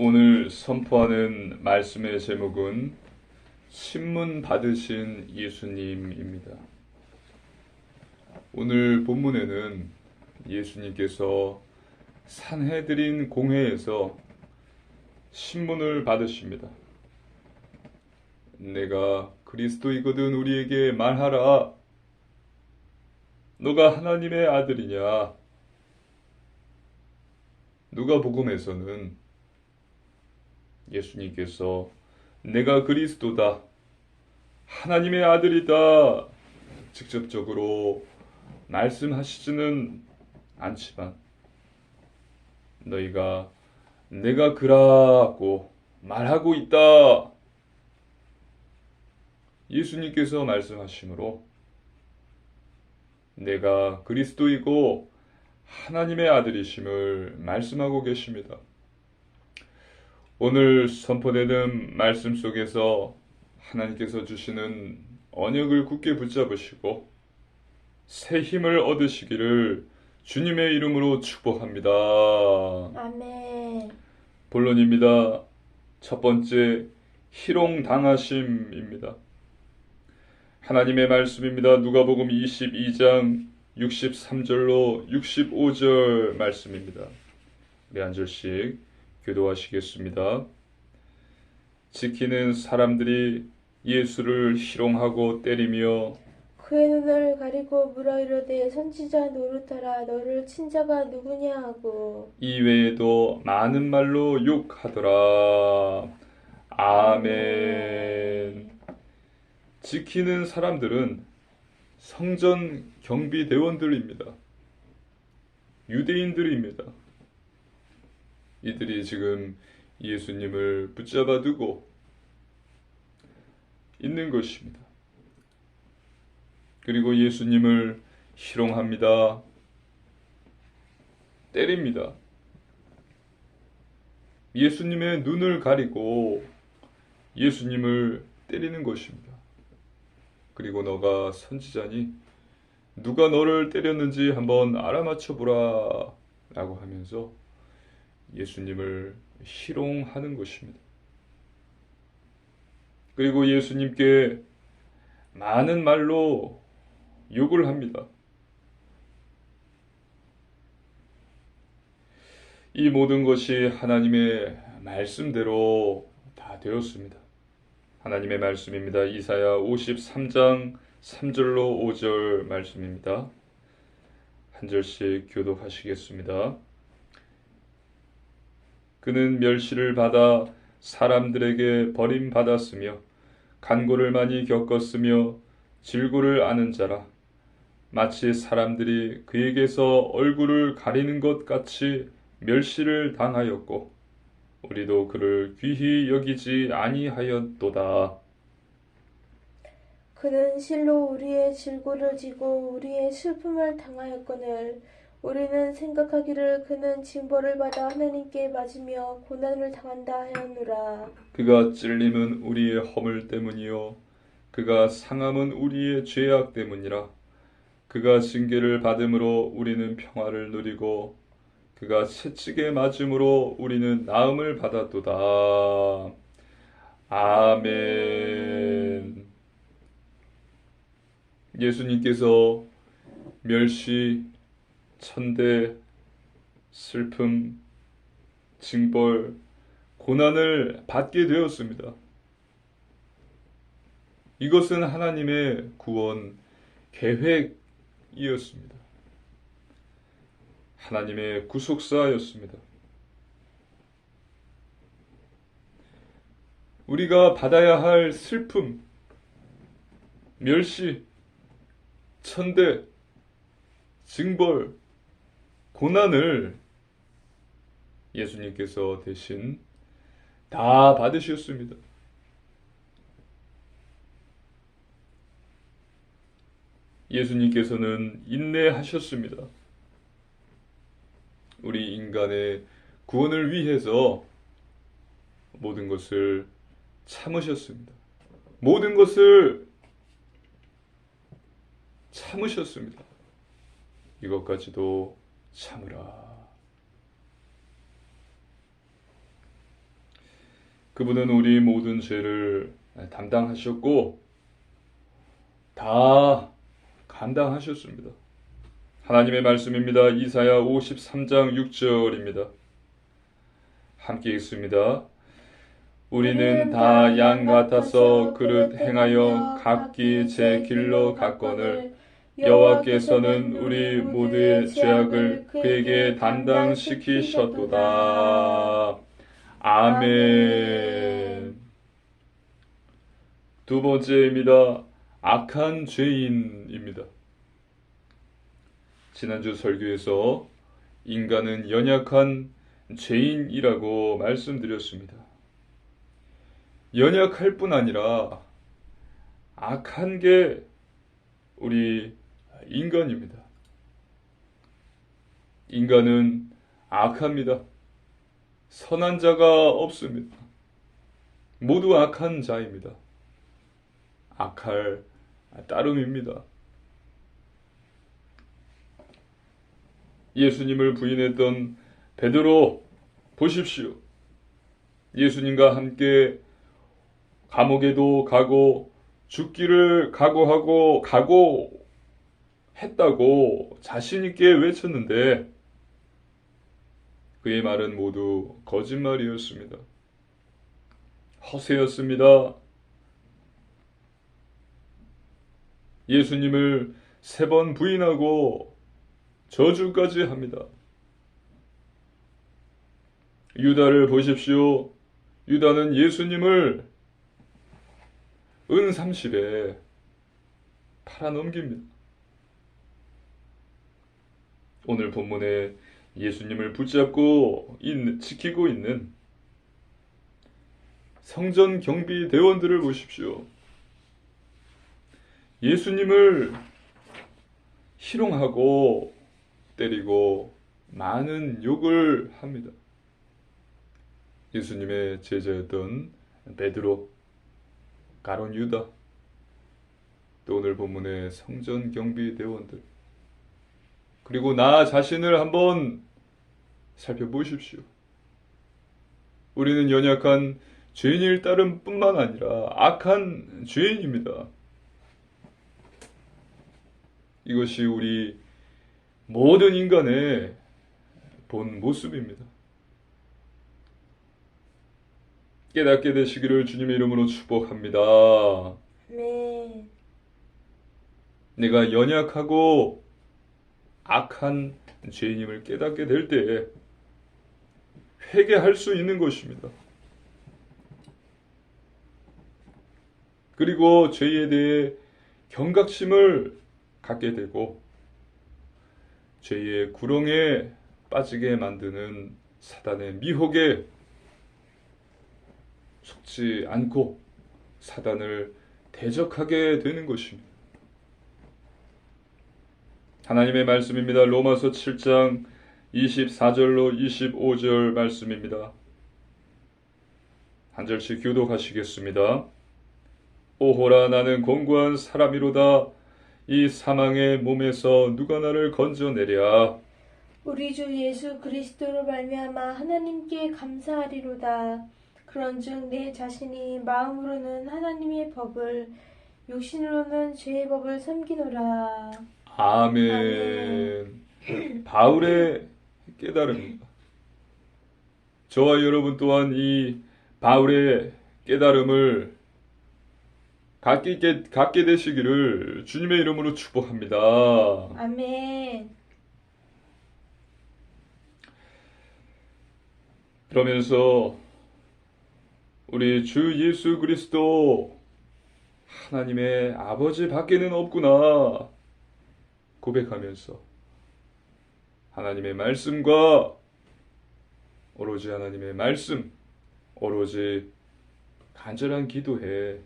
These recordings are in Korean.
오늘 선포하는 말씀의 제목은 신문 받으신 예수님입니다. 오늘 본문에는 예수님께서 산헤드린 공회에서 신문을 받으십니다. 내가 그리스도이거든 우리에게 말하라. 너가 하나님의 아들이냐? 누가복음에서는 예수님께서 내가 그리스도다, 하나님의 아들이다 직접적으로 말씀하시지는 않지만 너희가 내가 그라고 말하고 있다, 예수님께서 말씀하시므로 내가 그리스도이고 하나님의 아들이심을 말씀하고 계십니다. 오늘 선포되는 말씀 속에서 하나님께서 주시는 언약을 굳게 붙잡으시고 새 힘을 얻으시기를 주님의 이름으로 축복합니다. 아멘. 본론입니다. 첫 번째, 희롱당하심입니다. 하나님의 말씀입니다. 누가복음 22장 63절로 65절 말씀입니다. 우리 한 절씩 교도하시겠습니다. 지키는 사람들이 예수를 희롱하고 때리며 그의 눈을 가리고 물어 이르되 선지자 노릇하라, 너를 친 자가 누구냐 하고. 이외에도 많은 말로 욕하더라. 아멘. 지키는 사람들은 성전 경비대원들입니다. 유대인들입니다. 이들이 지금 예수님을 붙잡아 두고 있는 것입니다. 그리고 예수님을 희롱합니다. 때립니다. 예수님의 눈을 가리고 예수님을 때리는 것입니다. 그리고 너가 선지자니 누가 너를 때렸는지 한번 알아맞혀 보라 라고 하면서 예수님을 희롱하는 것입니다. 그리고 예수님께 많은 말로 욕을 합니다. 이 모든 것이 하나님의 말씀대로 다 되었습니다. 하나님의 말씀입니다. 이사야 53장 3절로 5절 말씀입니다. 한 절씩 교독하시겠습니다. 그는 멸시를 받아 사람들에게 버림받았으며 간고를 많이 겪었으며 질고를 아는 자라. 마치 사람들이 그에게서 얼굴을 가리는 것 같이 멸시를 당하였고 우리도 그를 귀히 여기지 아니하였도다. 그는 실로 우리의 질고를 지고 우리의 슬픔을 당하였거늘 우리는 생각하기를 그는 징벌을 받아 하나님께 맞으며 고난을 당한다 하였노라. 그가 찔림은 우리의 허물 때문이요 그가 상함은 우리의 죄악 때문이라. 그가 징계를 받음으로 우리는 평화를 누리고 그가 채찍에 맞음으로 우리는 나음을 받았도다. 아멘. 예수님께서 멸시, 천대, 슬픔, 징벌, 고난을 받게 되었습니다. 이것은 하나님의 구원 계획이었습니다. 하나님의 구속사였습니다. 우리가 받아야 할 슬픔, 멸시, 천대, 징벌, 고난을 예수님께서 대신 다 받으셨습니다. 예수님께서는 인내하셨습니다. 우리 인간의 구원을 위해서 모든 것을 참으셨습니다. 모든 것을 참으셨습니다. 이것까지도 참으라. 그분은 우리 모든 죄를 담당하셨고 다 감당하셨습니다. 하나님의 말씀입니다. 이사야 53장 6절입니다. 함께 읽습니다. 우리는 다 양 같아서 그릇 행하여 각기 제 길로 갔거늘 여호와께서는 우리 모두의 죄악을 그에게 담당시키셨도다. 아멘. 두 번째입니다. 악한 죄인입니다. 지난주 설교에서 인간은 연약한 죄인이라고 말씀드렸습니다. 연약할 뿐 아니라 악한 게 우리 인간입니다. 인간은 악합니다. 선한 자가 없습니다. 모두 악한 자입니다. 악할 따름입니다. 예수님을 부인했던 베드로 보십시오. 예수님과 함께 감옥에도 가고 죽기를 각오했다고 자신 있게 외쳤는데 그의 말은 모두 거짓말이었습니다. 허세였습니다. 예수님을 3번 부인하고 저주까지 합니다. 유다를 보십시오. 유다는 예수님을 은 30에 팔아넘깁니다. 오늘 본문에 예수님을 붙잡고 지키고 있는 성전 경비 대원들을 보십시오. 예수님을 희롱하고 때리고 많은 욕을 합니다. 예수님의 제자였던 베드로, 가룟 유다, 또 오늘 본문의 성전 경비 대원들, 그리고 나 자신을 한번 살펴보십시오. 우리는 연약한 죄인일 따름 뿐만 아니라 악한 죄인입니다. 이것이 우리 모든 인간의 본 모습입니다. 깨닫게 되시기를 주님의 이름으로 축복합니다. 네. 내가 연약하고 악한 죄인임을 깨닫게 될 때에 회개할 수 있는 것입니다. 그리고 죄에 대해 경각심을 갖게 되고 죄의 구렁에 빠지게 만드는 사단의 미혹에 속지 않고 사단을 대적하게 되는 것입니다. 하나님의 말씀입니다. 로마서 7장 24절로 25절 말씀입니다. 한 절씩 교독하시겠습니다. 오호라 나는 공고한 사람이로다. 이 사망의 몸에서 누가 나를 건져내랴. 우리 주 예수 그리스도로 말미암아 하나님께 감사하리로다. 그런즉 내 자신이 마음으로는 하나님의 법을 육신으로는 죄의 법을 섬기노라. 아멘. 바울의 깨달음입니다. 저와 여러분 또한 이 바울의 깨달음을 갖게 되시기를 주님의 이름으로 축복합니다. 아멘. 그러면서 우리 주 예수 그리스도 하나님의 아버지 밖에는 없구나 고백하면서 하나님의 말씀과 오로지 하나님의 말씀, 오로지 간절한 기도에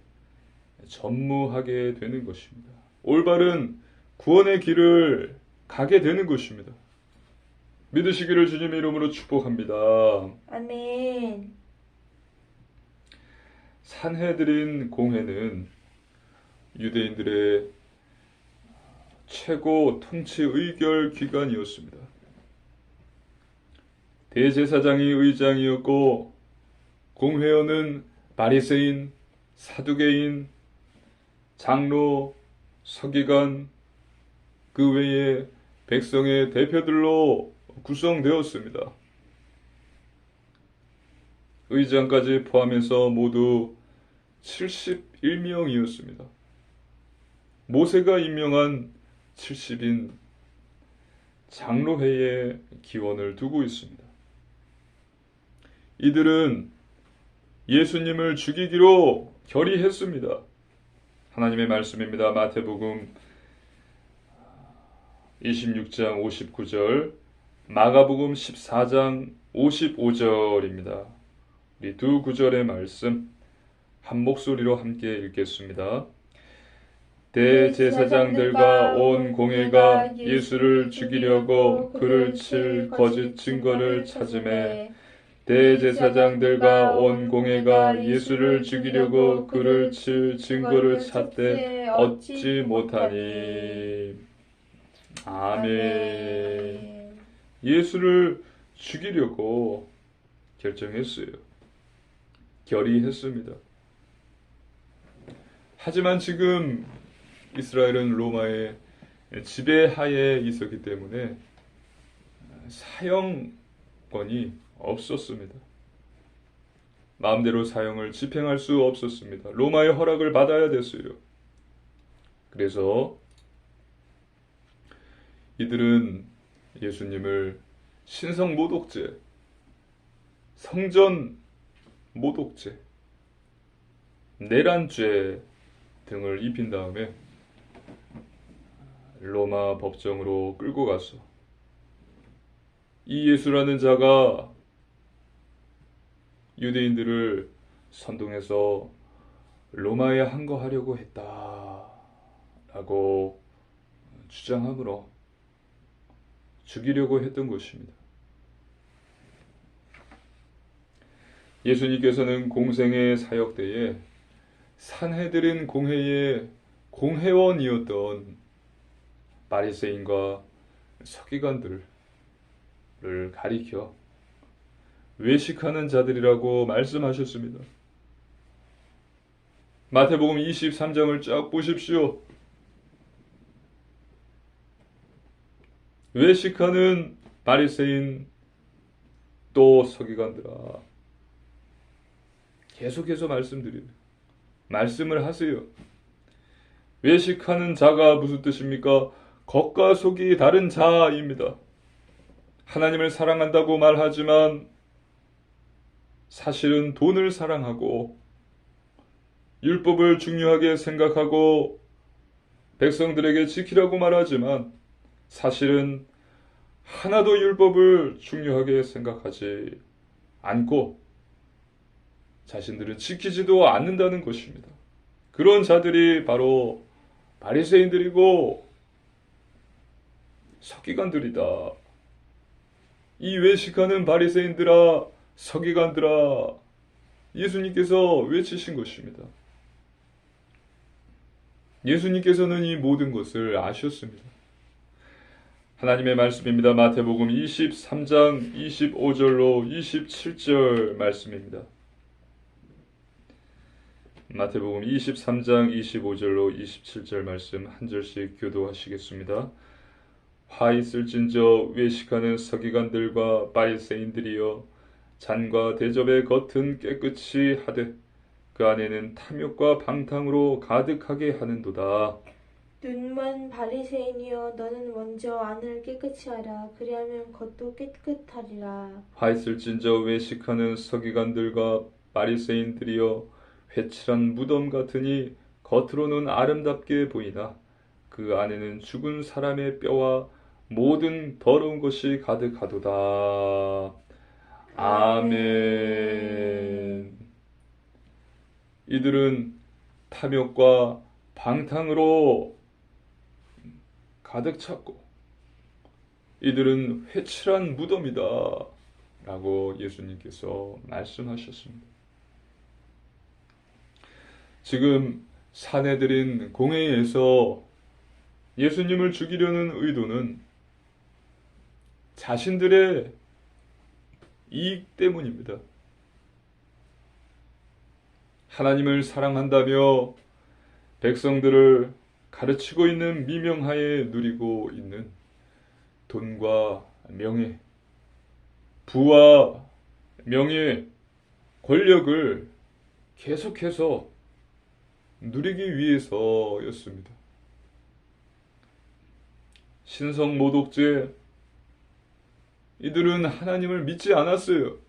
전무하게 되는 것입니다. 올바른 구원의 길을 가게 되는 것입니다. 믿으시기를 주님의 이름으로 축복합니다. 아멘. 산헤드린 공회는 유대인들의 최고 통치 의결 기관이었습니다. 대제사장이 의장이었고 공회원은 바리새인, 사두개인, 장로, 서기관, 그 외에 백성의 대표들로 구성되었습니다. 의장까지 포함해서 모두 71명이었습니다. 모세가 임명한 70인 장로회의 기원을 두고 있습니다. 이들은 예수님을 죽이기로 결의했습니다. 하나님의 말씀입니다. 마태복음 26장 59절, 마가복음 14장 55절입니다. 우리 두 구절의 말씀 한 목소리로 함께 읽겠습니다. 대제사장들과 온 공회가 예수를 죽이려고 그를 칠 거짓 증거를 찾으매 대제사장들과 온 공회가 예수를 죽이려고 그를 칠 증거를 찾되 얻지 못하니. 아멘. 예수를 죽이려고 결정했어요. 결의했습니다. 하지만 지금 이스라엘은 로마의 지배하에 있었기 때문에 사형권이 없었습니다. 마음대로 사형을 집행할 수 없었습니다. 로마의 허락을 받아야 됐어요. 그래서 이들은 예수님을 신성 모독죄, 성전 모독죄, 내란죄 등을 입힌 다음에 로마 법정으로 끌고 가서 이 예수라는 자가 유대인들을 선동해서 로마에 항거하려고 했다라고 주장함으로 죽이려고 했던 것입니다. 예수님께서는 공생의 사역 때에 산헤드린 공회의 공회원이었던 바리새인과 서기관들을 가리켜 외식하는 자들이라고 말씀하셨습니다. 마태복음 23장을 쫙 보십시오. 외식하는 바리새인 또 서기관들아, 계속해서 말씀을 하세요. 외식하는 자가 무슨 뜻입니까? 겉과 속이 다른 자입니다. 하나님을 사랑한다고 말하지만 사실은 돈을 사랑하고 율법을 중요하게 생각하고 백성들에게 지키라고 말하지만 사실은 하나도 율법을 중요하게 생각하지 않고 자신들은 지키지도 않는다는 것입니다. 그런 자들이 바로 바리새인들이고 서기관들이다. 이 외식하는 바리새인들아, 서기관들아, 예수님께서 외치신 것입니다. 예수님께서는 이 모든 것을 아셨습니다. 하나님의 말씀입니다. 마태복음 23장 25절로 27절 말씀입니다. 마태복음 23장 25절로 27절 말씀 한 절씩 교도하시겠습니다. 화 있을진저 외식하는 서기관들과 바리새인들이여, 잔과 대접의 겉은 깨끗이 하되 그 안에는 탐욕과 방탕으로 가득하게 하는도다. 눈먼 바리새인이여, 너는 먼저 안을 깨끗이 하라. 그리하면 겉도 깨끗하리라. 화 있을진저 외식하는 서기관들과 바리새인들이여, 회칠한 무덤 같으니 겉으로는 아름답게 보이나 그 안에는 죽은 사람의 뼈와 모든 더러운 것이 가득하도다. 아멘. 이들은 탐욕과 방탕으로 가득 찼고 이들은 회칠한 무덤이다 라고 예수님께서 말씀하셨습니다. 지금 산헤드린 공회에서 예수님을 죽이려는 의도는 자신들의 이익 때문입니다. 하나님을 사랑한다며 백성들을 가르치고 있는 미명하에 누리고 있는 돈과 명예, 부와 명예, 권력을 계속해서 누리기 위해서였습니다. 신성 모독죄, 이들은 하나님을 믿지 않았어요.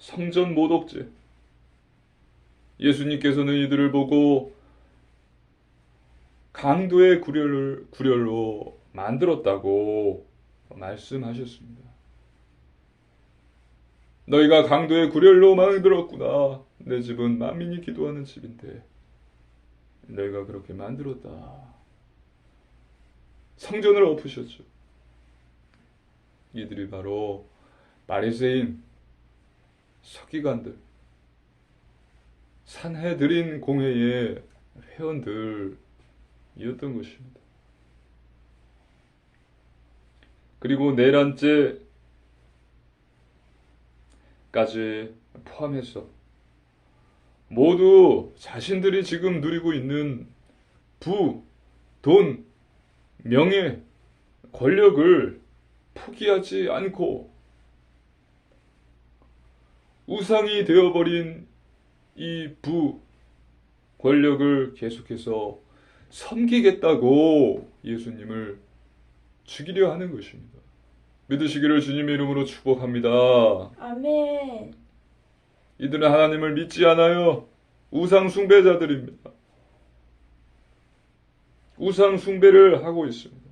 성전 모독죄, 예수님께서는 이들을 보고 강도의 구렬로 만들었다고 말씀하셨습니다. 너희가 강도의 구렬로 만들었구나. 내 집은 만민이 기도하는 집인데 너희가 그렇게 만들었다. 성전을 엎으셨죠. 이들이 바로 바리새인, 서기관들, 산헤드린 공회의 회원들이었던 것입니다. 그리고 내란죄까지 포함해서 모두 자신들이 지금 누리고 있는 부, 돈, 명예, 권력을 포기하지 않고 우상이 되어버린 이 부, 권력을 계속해서 섬기겠다고 예수님을 죽이려 하는 것입니다. 믿으시기를 주님의 이름으로 축복합니다. 아멘. 이들은 하나님을 믿지 않아요. 우상 숭배자들입니다. 우상 숭배를 하고 있습니다.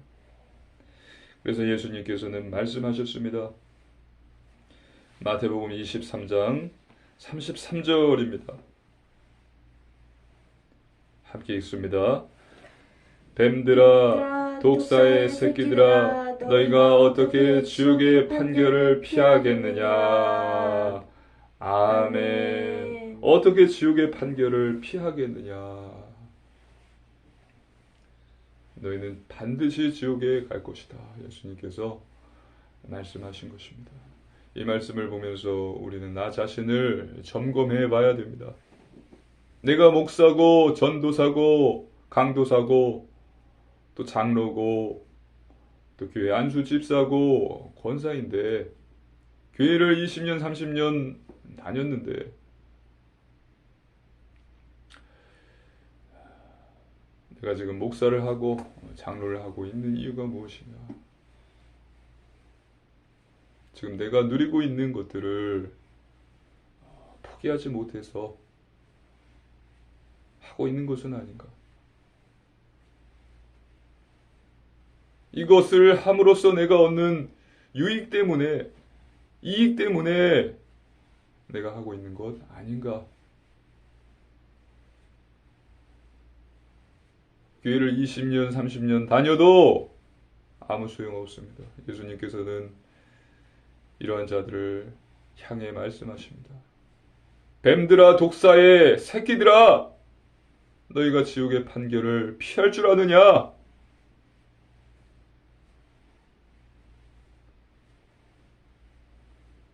그래서 예수님께서는 말씀하셨습니다. 마태복음 23장 33절입니다. 함께 읽습니다. 뱀들아, 독사의 새끼들아, 너희가 어떻게 지옥의 판결을 피하겠느냐? 아멘. 어떻게 지옥의 판결을 피하겠느냐? 너희는 반드시 지옥에 갈 것이다. 예수님께서 말씀하신 것입니다. 이 말씀을 보면서 우리는 나 자신을 점검해 봐야 됩니다. 내가 목사고, 전도사고, 강도사고, 또 장로고, 또 교회 안수 집사고, 권사인데, 교회를 20년, 30년 다녔는데, 내가 지금 목사를 하고 장로를 하고 있는 이유가 무엇이냐? 지금 내가 누리고 있는 것들을 포기하지 못해서 하고 있는 것은 아닌가? 이것을 함으로써 내가 얻는 유익 때문에, 이익 때문에 내가 하고 있는 것 아닌가? 교회를 20년, 30년 다녀도 아무 소용없습니다. 예수님께서는 이러한 자들을 향해 말씀하십니다. 뱀들아, 독사의 새끼들아, 너희가 지옥의 판결을 피할 줄 아느냐?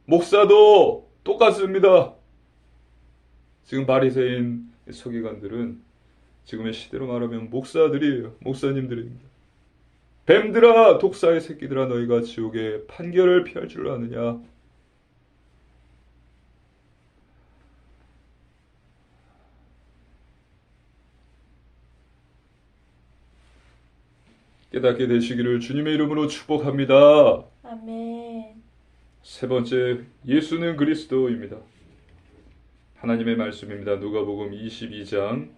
목사도 똑같습니다. 지금 바리새인 서기관들은 지금의 시대로 말하면 목사들이에요. 목사님들입니다. 뱀들아, 독사의 새끼들아, 너희가 지옥의 판결을 피할 줄 아느냐? 깨닫게 되시기를 주님의 이름으로 축복합니다. 아멘. 세 번째, 예수는 그리스도입니다. 하나님의 말씀입니다. 누가복음 22장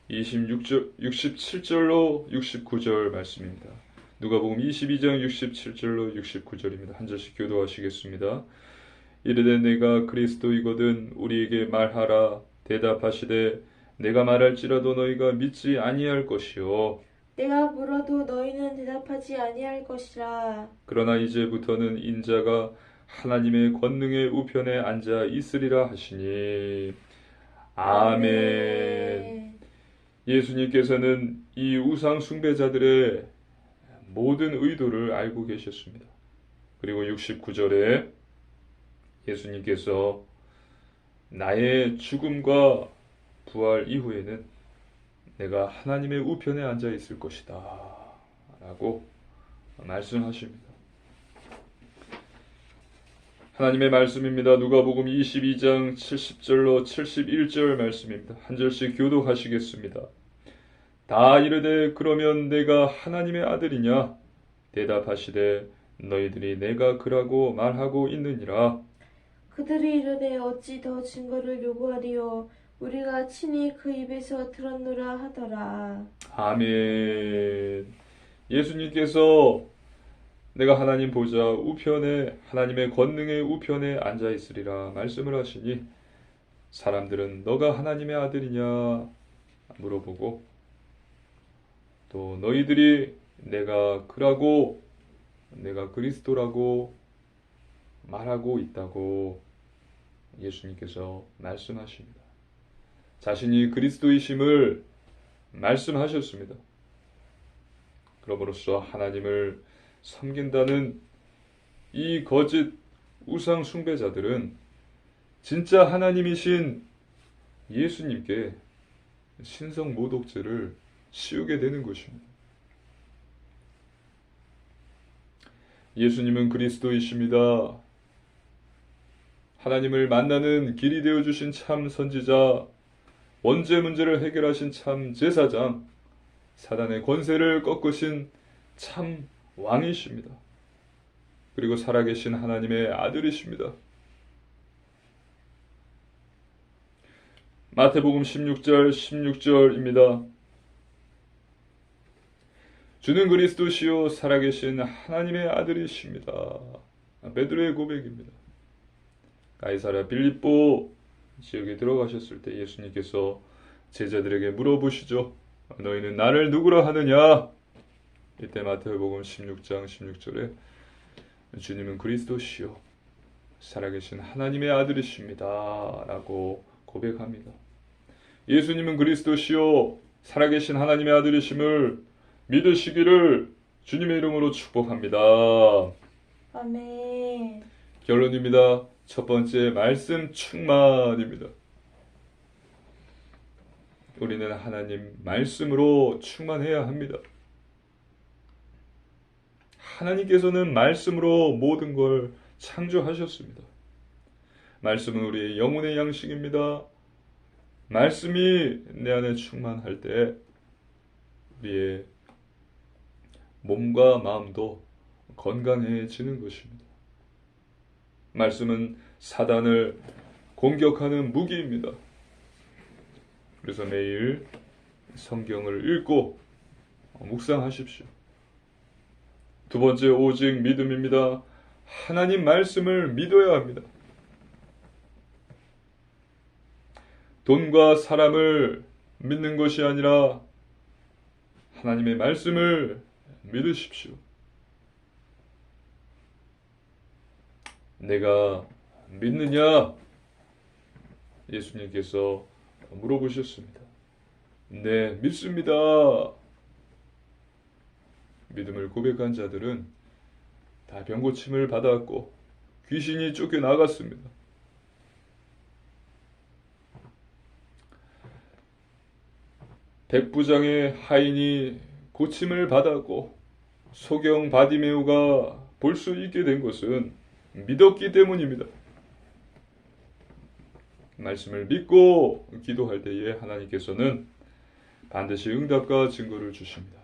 67절로 69절 말씀입니다. 누가복음 22장 67절로 69절입니다. 한 절씩 교도하시겠습니다. 이르되 내가 그리스도이거든 우리에게 말하라. 대답하시되 내가 말할지라도 너희가 믿지 아니할 것이요 내가 물어도 너희는 대답하지 아니할 것이라. 그러나 이제부터는 인자가 하나님의 권능의 우편에 앉아 있으리라 하시니. 아멘. 예수님께서는 이 우상 숭배자들의 모든 의도를 알고 계셨습니다. 그리고 69절에 예수님께서 나의 죽음과 부활 이후에는 내가 하나님의 우편에 앉아 있을 것이다 라고 말씀하십니다. 하나님의 말씀입니다. 누가복음 22장 70절로 71절 말씀입니다. 한 절씩 교독하시겠습니다. 다 이르되 그러면 내가 하나님의 아들이냐? 대답하시되 너희들이 내가 그라고 말하고 있느니라. 그들이 이르되 어찌 더 증거를 요구하리요? 우리가 친히 그 입에서 들었노라 하더라. 아멘. 예수님께서 내가 하나님 보좌 우편에 하나님의 권능의 우편에 앉아 있으리라 말씀을 하시니 사람들은 너가 하나님의 아들이냐 물어보고 또 너희들이 내가 그라고 내가 그리스도라고 말하고 있다고 예수님께서 말씀하십니다. 자신이 그리스도이심을 말씀하셨습니다. 그럼으로써 하나님을 섬긴다는 이 거짓 우상 숭배자들은 진짜 하나님이신 예수님께 신성 모독죄를 씌우게 되는 것입니다. 예수님은 그리스도이십니다. 하나님을 만나는 길이 되어주신 참 선지자, 원죄 문제를 해결하신 참 제사장, 사단의 권세를 꺾으신 참 왕이십니다. 그리고 살아계신 하나님의 아들이십니다. 마태복음 16절입니다. 주는 그리스도시요 살아계신 하나님의 아들이십니다. 베드로의 고백입니다. 가이사랴 빌립보 지역에 들어가셨을 때 예수님께서 제자들에게 물어보시죠. 너희는 나를 누구라 하느냐? 이때 마태복음 16장 16절에 주님은 그리스도시요 살아계신 하나님의 아들이십니다 라고 고백합니다. 예수님은 그리스도시요 살아계신 하나님의 아들이심을 믿으시기를 주님의 이름으로 축복합니다. 아멘. 결론입니다. 첫 번째 말씀 충만입니다. 우리는 하나님 말씀으로 충만해야 합니다. 하나님께서는 말씀으로 모든 걸 창조하셨습니다. 말씀은 우리의 영혼의 양식입니다. 말씀이 내 안에 충만할 때 우리의 몸과 마음도 건강해지는 것입니다. 말씀은 사단을 공격하는 무기입니다. 그래서 매일 성경을 읽고 묵상하십시오. 두 번째 오직 믿음입니다. 하나님 말씀을 믿어야 합니다. 돈과 사람을 믿는 것이 아니라 하나님의 말씀을 믿으십시오. 내가 믿느냐? 예수님께서 물어보셨습니다. 네, 믿습니다. 믿음을 고백한 자들은 다 병고침을 받았고 귀신이 쫓겨나갔습니다. 백부장의 하인이 고침을 받았고 소경 바디메오가 볼 수 있게 된 것은 믿었기 때문입니다. 말씀을 믿고 기도할 때에 하나님께서는 반드시 응답과 증거를 주십니다.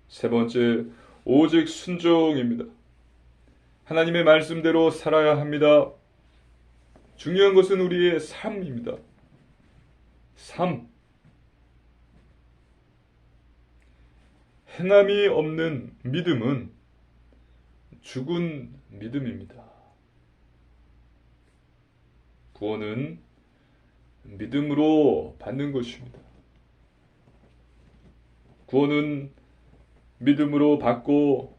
세 번째, 오직 순종입니다. 하나님의 말씀대로 살아야 합니다. 중요한 것은 우리의 삶입니다. 삶. 행함이 없는 믿음은 죽은 믿음입니다. 구원은 믿음으로 받는 것입니다. 구원은 믿음으로 받고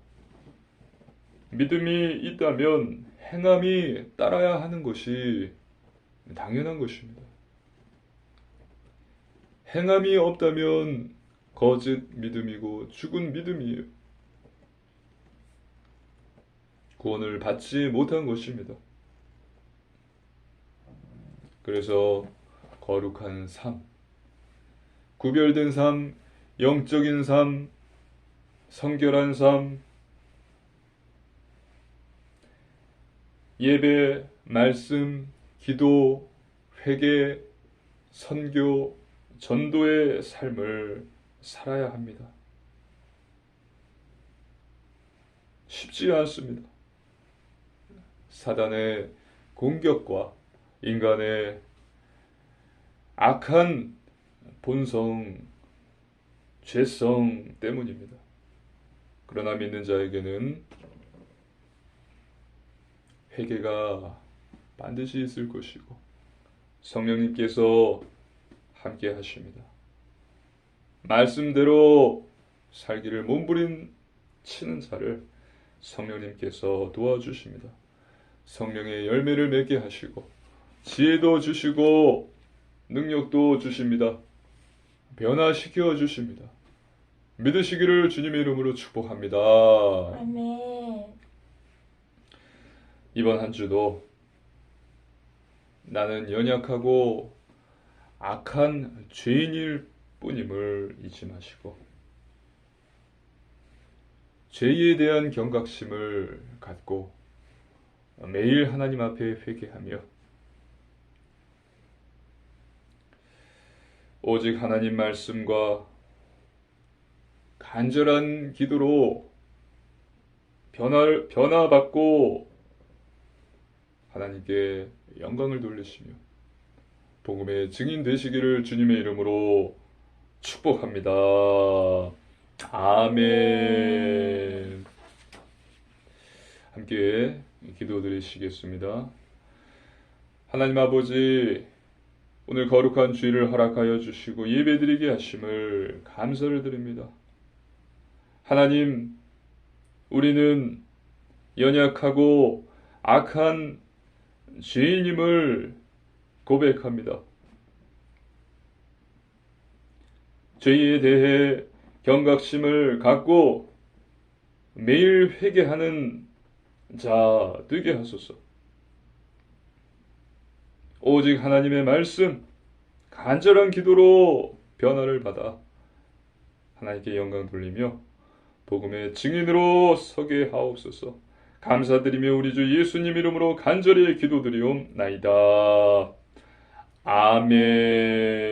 믿음이 있다면 행함이 따라야 하는 것이 당연한 것입니다. 행함이 없다면 거짓 믿음이고 죽은 믿음이에요. 구원을 받지 못한 것입니다. 그래서 거룩한 삶, 구별된 삶, 영적인 삶, 성결한 삶, 예배, 말씀, 기도, 회개, 선교, 전도의 삶을 살아야 합니다. 쉽지 않습니다. 사단의 공격과 인간의 악한 본성, 죄성 때문입니다. 그러나 믿는 자에게는 회개가 반드시 있을 것이고 성령님께서 함께 하십니다. 말씀대로 살기를 몸부림치는 자를 성령님께서 도와주십니다. 성령의 열매를 맺게 하시고 지혜도 주시고 능력도 주십니다. 변화시켜 주십니다. 믿으시기를 주님의 이름으로 축복합니다. 아멘. 이번 한 주도 나는 연약하고 악한 죄인일 뿐임을 잊지 마시고 죄에 대한 경각심을 갖고 매일 하나님 앞에 회개하며 오직 하나님 말씀과 간절한 기도로 변화받고 하나님께 영광을 돌리시며 복음의 증인 되시기를 주님의 이름으로 축복합니다. 아멘. 함께 기도드리시겠습니다. 하나님 아버지, 오늘 거룩한 주일을 허락하여 주시고 예배드리게 하심을 감사를 드립니다. 하나님, 우리는 연약하고 악한 죄인임을 고백합니다. 죄에 대해 경각심을 갖고 매일 회개하는 자 되게 하소서. 오직 하나님의 말씀, 간절한 기도로 변화를 받아 하나님께 영광 돌리며 복음의 증인으로 서게 하옵소서. 감사드리며 우리 주 예수님 이름으로 간절히 기도드리옵나이다. 아멘.